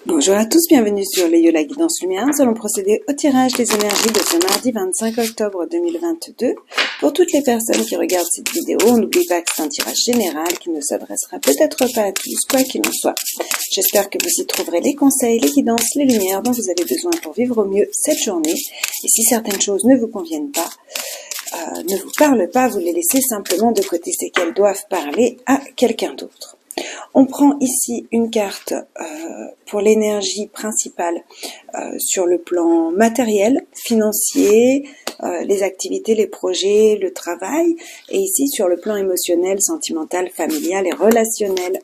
Bonjour à tous, bienvenue sur les Yola Guidance Lumière. Nous allons procéder au tirage des énergies de ce mardi 25 octobre 2022. Pour toutes les personnes qui regardent cette vidéo, on n'oublie pas que c'est un tirage général qui ne s'adressera peut-être pas à tous, quoi qu'il en soit. J'espère que vous y trouverez les conseils, les guidances, les lumières dont vous avez besoin pour vivre au mieux cette journée. Et si certaines choses ne vous conviennent pas, ne vous parlent pas, vous les laissez simplement de côté. C'est qu'elles doivent parler à quelqu'un d'autre. On prend ici une carte pour l'énergie principale sur le plan matériel, financier, les activités, les projets, le travail, et ici sur le plan émotionnel, sentimental, familial et relationnel.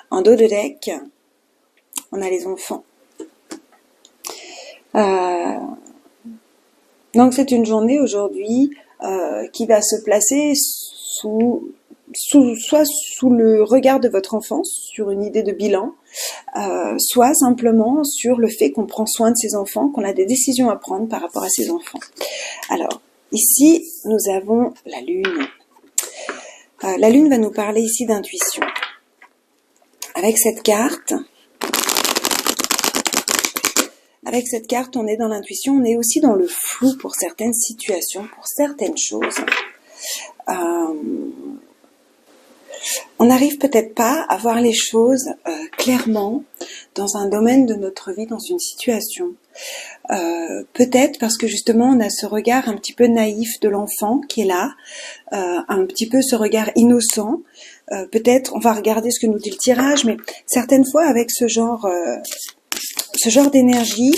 En dos de deck, on a les enfants. Donc c'est une journée aujourd'hui qui va se placer soit sous le regard de votre enfant, sur une idée de bilan, soit simplement sur le fait qu'on prend soin de ses enfants, qu'on a des décisions à prendre par rapport à ses enfants. Alors, ici, nous avons la Lune. La Lune va nous parler ici d'intuition. Avec cette carte, on est dans l'intuition, on est aussi dans le flou pour certaines situations, pour certaines choses. On n'arrive peut-être pas à voir les choses clairement dans un domaine de notre vie, dans une situation. Peut-être parce que justement on a ce regard un petit peu naïf de l'enfant qui est là, un petit peu ce regard innocent. Peut-être, on va regarder ce que nous dit le tirage, mais certaines fois avec ce genre d'énergie,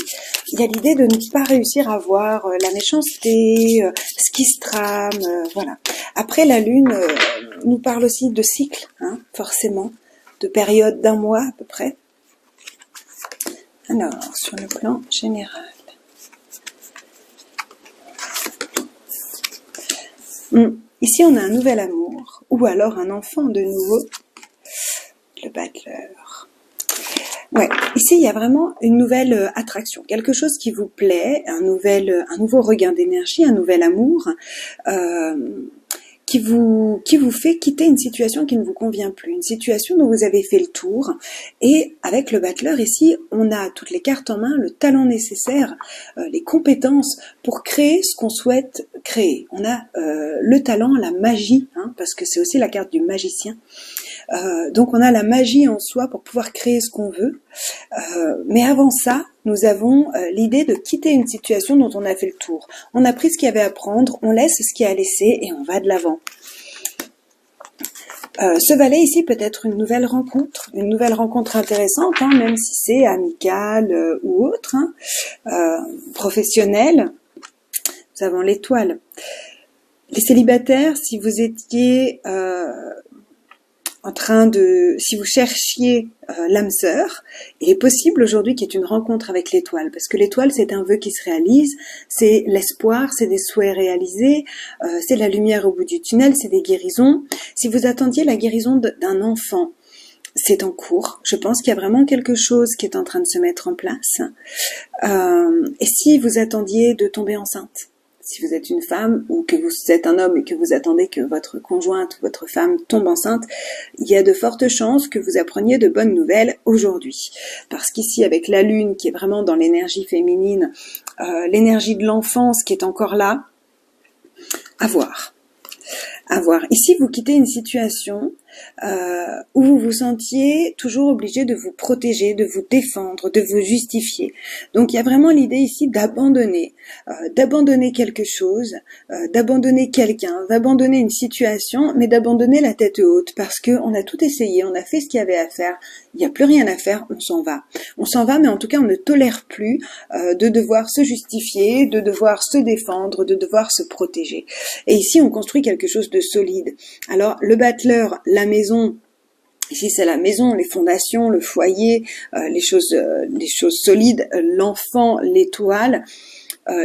il y a l'idée de ne pas réussir à voir la méchanceté, ce qui se trame, voilà. Après, la Lune nous parle aussi de cycles, forcément, de périodes d'un mois à peu près. Alors, sur le plan général. Ici, on a un nouvel amour, ou alors un enfant de nouveau, le battleur. Ouais, ici il y a vraiment une nouvelle attraction, quelque chose qui vous plaît, un nouveau regain d'énergie, un nouvel amour qui vous fait quitter une situation qui ne vous convient plus, une situation dont vous avez fait le tour. Et avec le battleur ici, on a toutes les cartes en main, le talent nécessaire, les compétences pour créer ce qu'on souhaite créer. On a le talent, la magie, parce que c'est aussi la carte du magicien. Donc on a la magie en soi pour pouvoir créer ce qu'on veut, mais avant ça, nous avons l'idée de quitter une situation dont on a fait le tour. On a pris ce qu'il y avait à prendre, on laisse ce qu'il y a à laisser et on va de l'avant. Ce valet ici peut être une nouvelle rencontre intéressante, même si c'est amical ou autre, professionnel. Nous avons l'étoile. Les célibataires, si vous étiez si vous cherchiez l'âme sœur, il est possible aujourd'hui qu'il y ait une rencontre avec l'étoile, parce que l'étoile c'est un vœu qui se réalise, c'est l'espoir, c'est des souhaits réalisés, c'est la lumière au bout du tunnel, c'est des guérisons. Si vous attendiez la guérison d'un enfant, c'est en cours. Je pense qu'il y a vraiment quelque chose qui est en train de se mettre en place. Et si vous attendiez de tomber enceinte, si vous êtes une femme ou que vous êtes un homme et que vous attendez que votre conjointe ou votre femme tombe enceinte, il y a de fortes chances que vous appreniez de bonnes nouvelles aujourd'hui. Parce qu'ici, avec la Lune qui est vraiment dans l'énergie féminine, l'énergie de l'enfance qui est encore là, à voir. Ici, vous quittez une situation où vous vous sentiez toujours obligé de vous protéger, de vous défendre, de vous justifier. Donc il y a vraiment l'idée ici d'abandonner quelque chose, d'abandonner quelqu'un, d'abandonner une situation, mais d'abandonner la tête haute parce que on a tout essayé, on a fait ce qu'il y avait à faire, il n'y a plus rien à faire, on s'en va. On s'en va, mais en tout cas on ne tolère plus de devoir se justifier, de devoir se défendre, de devoir se protéger. Et ici on construit quelque chose de solide. Alors le battleur, la maison, ici c'est la maison, les fondations, le foyer, les choses solides, l'enfant, l'étoile.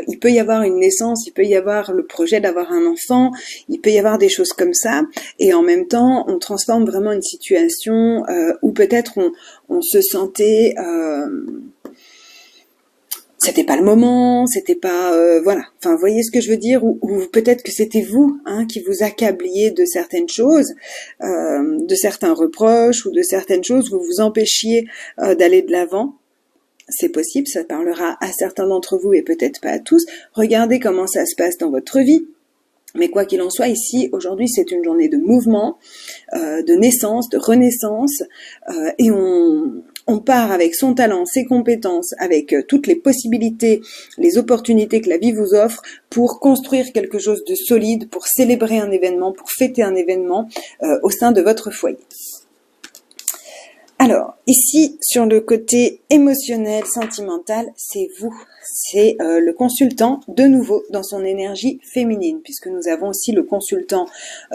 Il peut y avoir une naissance, il peut y avoir le projet d'avoir un enfant, il peut y avoir des choses comme ça, et en même temps on transforme vraiment une situation où peut-être on se sentait c'était pas le moment, c'était pas voilà. Enfin, vous voyez ce que je veux dire, ou peut-être que c'était vous qui vous accabliez de certaines choses, de certains reproches ou de certaines choses, vous vous empêchiez d'aller de l'avant. c'est possible, ça parlera à certains d'entre vous et peut-être pas à tous. Regardez comment ça se passe dans votre vie. Mais quoi qu'il en soit, ici, aujourd'hui, c'est une journée de mouvement, de naissance, de renaissance, et on part avec son talent, ses compétences, avec toutes les possibilités, les opportunités que la vie vous offre pour construire quelque chose de solide, pour célébrer un événement, pour fêter un événement au sein de votre foyer. Alors, ici, sur le côté émotionnel, sentimental, c'est vous. C'est le consultant, de nouveau, dans son énergie féminine, puisque nous avons aussi le consultant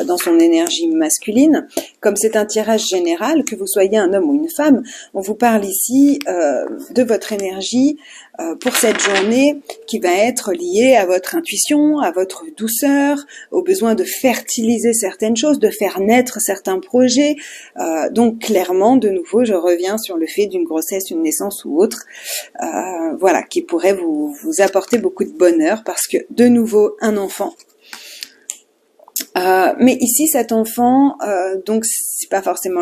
dans son énergie masculine. Comme c'est un tirage général, que vous soyez un homme ou une femme, on vous parle ici de votre énergie pour cette journée qui va être liée à votre intuition, à votre douceur, au besoin de fertiliser certaines choses, de faire naître certains projets. Donc clairement, de nouveau, je reviens sur le fait d'une grossesse, une naissance ou autre, voilà, qui pourrait vous apporter beaucoup de bonheur parce que, de nouveau, un enfant. Mais ici, cet enfant, donc c'est pas forcément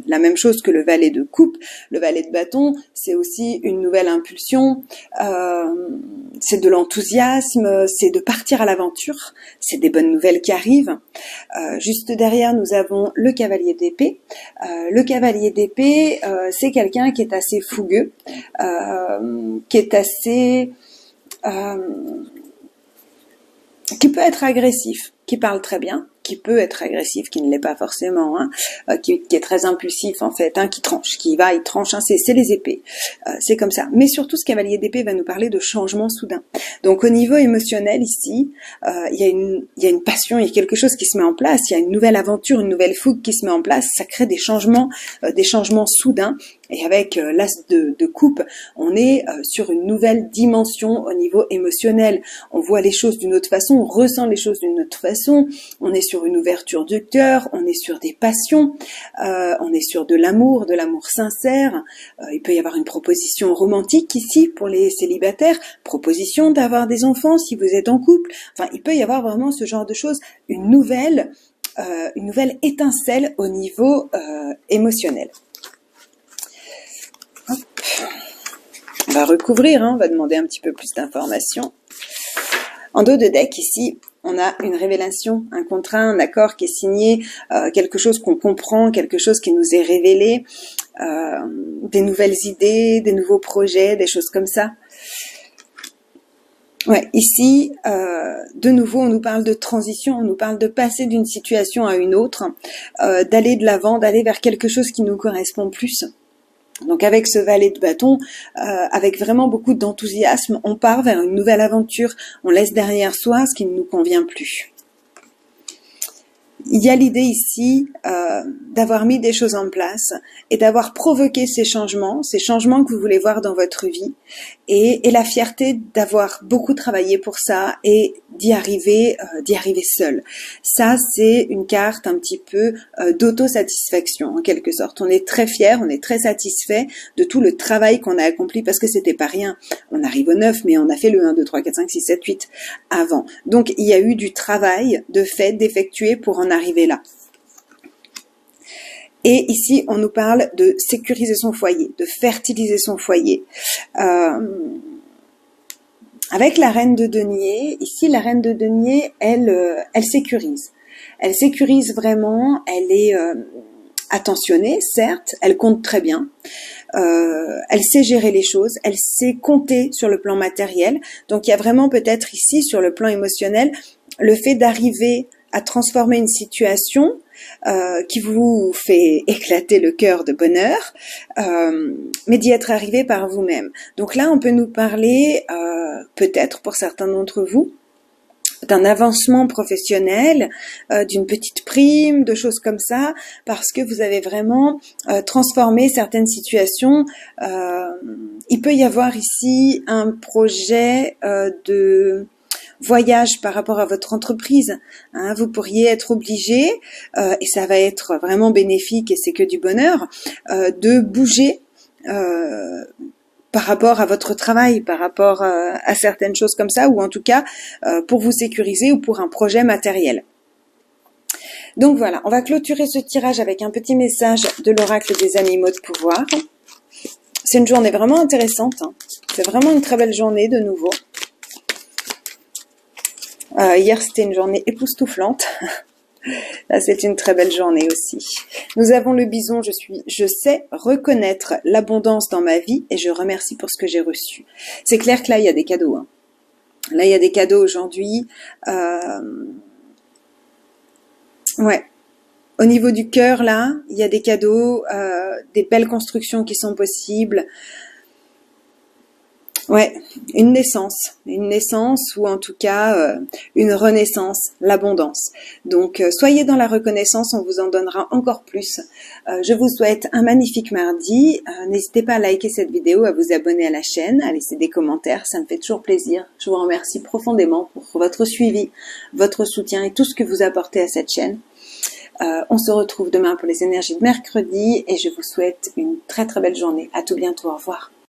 la même chose que le valet de coupe. Le valet de bâton, c'est aussi une nouvelle impulsion, c'est de l'enthousiasme, c'est de partir à l'aventure, c'est des bonnes nouvelles qui arrivent. Juste derrière, nous avons le cavalier d'épée. Le cavalier d'épée, c'est quelqu'un qui est assez fougueux, qui est assez... qui peut être agressif, qui parle très bien, qui peut être agressif, qui ne l'est pas forcément, hein, qui est très impulsif en fait, hein, qui tranche, qui va, il tranche, hein, c'est les épées, c'est comme ça. Mais surtout, ce cavalier d'épée va nous parler de changement soudain. Donc au niveau émotionnel ici, il y a une passion, il y a quelque chose qui se met en place, il y a une nouvelle aventure, une nouvelle fougue qui se met en place, ça crée des changements soudains. Et avec l'as de coupe, on est sur une nouvelle dimension au niveau émotionnel. On voit les choses d'une autre façon, on ressent les choses d'une autre façon, on est sur une ouverture du cœur, on est sur des passions, on est sur de l'amour sincère. Il peut y avoir une proposition romantique ici pour les célibataires, proposition d'avoir des enfants si vous êtes en couple. Enfin, il peut y avoir vraiment ce genre de choses, une nouvelle étincelle au niveau émotionnel. Hop. On va recouvrir, hein, on va demander un petit peu plus d'informations. En dos de deck, ici, on a une révélation, un contrat, un accord qui est signé, quelque chose qu'on comprend, quelque chose qui nous est révélé, des nouvelles idées, des nouveaux projets, des choses comme ça. Ouais, ici, de nouveau, on nous parle de transition, on nous parle de passer d'une situation à une autre, d'aller de l'avant, d'aller vers quelque chose qui nous correspond plus. Donc avec ce valet de bâton, avec vraiment beaucoup d'enthousiasme, on part vers une nouvelle aventure, on laisse derrière soi ce qui ne nous convient plus. Il y a l'idée ici d'avoir mis des choses en place et d'avoir provoqué ces changements que vous voulez voir dans votre vie et la fierté d'avoir beaucoup travaillé pour ça et d'y arriver seul. Ça, c'est une carte un petit peu d'autosatisfaction en quelque sorte. On est très fier, on est très satisfait de tout le travail qu'on a accompli parce que c'était pas rien. On arrive au 9, mais on a fait le 1, 2, 3, 4, 5, 6, 7, 8 avant. Donc, il y a eu du travail de fait, d'effectuer pour en arriver là. Et ici, on nous parle de sécuriser son foyer, de fertiliser son foyer. Avec la reine de denier, ici, la reine de denier, elle sécurise. Elle sécurise vraiment, elle est attentionnée, certes, elle compte très bien. Elle sait gérer les choses, elle sait compter sur le plan matériel. Donc, il y a vraiment peut-être ici, sur le plan émotionnel, le fait d'arriver à transformer une situation qui vous fait éclater le cœur de bonheur, mais d'y être arrivé par vous-même. Donc là, on peut nous parler, peut-être pour certains d'entre vous, d'un avancement professionnel, d'une petite prime, de choses comme ça, parce que vous avez vraiment transformé certaines situations. Il peut y avoir ici un projet de voyage par rapport à votre entreprise. Hein, vous pourriez être obligé, et ça va être vraiment bénéfique et c'est que du bonheur, de bouger par rapport à votre travail, par rapport à certaines choses comme ça, ou en tout cas pour vous sécuriser ou pour un projet matériel. Donc voilà, on va clôturer ce tirage avec un petit message de l'oracle des animaux de pouvoir. C'est une journée vraiment intéressante, hein. C'est vraiment une très belle journée de nouveau. Hier, c'était une journée époustouflante. Là, c'est une très belle journée aussi. Nous avons le bison, je sais reconnaître l'abondance dans ma vie et je remercie pour ce que j'ai reçu. C'est clair que là, il y a des cadeaux, hein. Là, il y a des cadeaux aujourd'hui. Ouais. Au niveau du cœur, là, il y a des cadeaux, des belles constructions qui sont possibles. Ouais, une naissance ou en tout cas une renaissance, l'abondance. Donc soyez dans la reconnaissance, on vous en donnera encore plus. Je vous souhaite un magnifique mardi. N'hésitez pas à liker cette vidéo, à vous abonner à la chaîne, à laisser des commentaires, ça me fait toujours plaisir. Je vous remercie profondément pour votre suivi, votre soutien et tout ce que vous apportez à cette chaîne. On se retrouve demain pour les énergies de mercredi et je vous souhaite une très très belle journée. À tout bientôt, au revoir.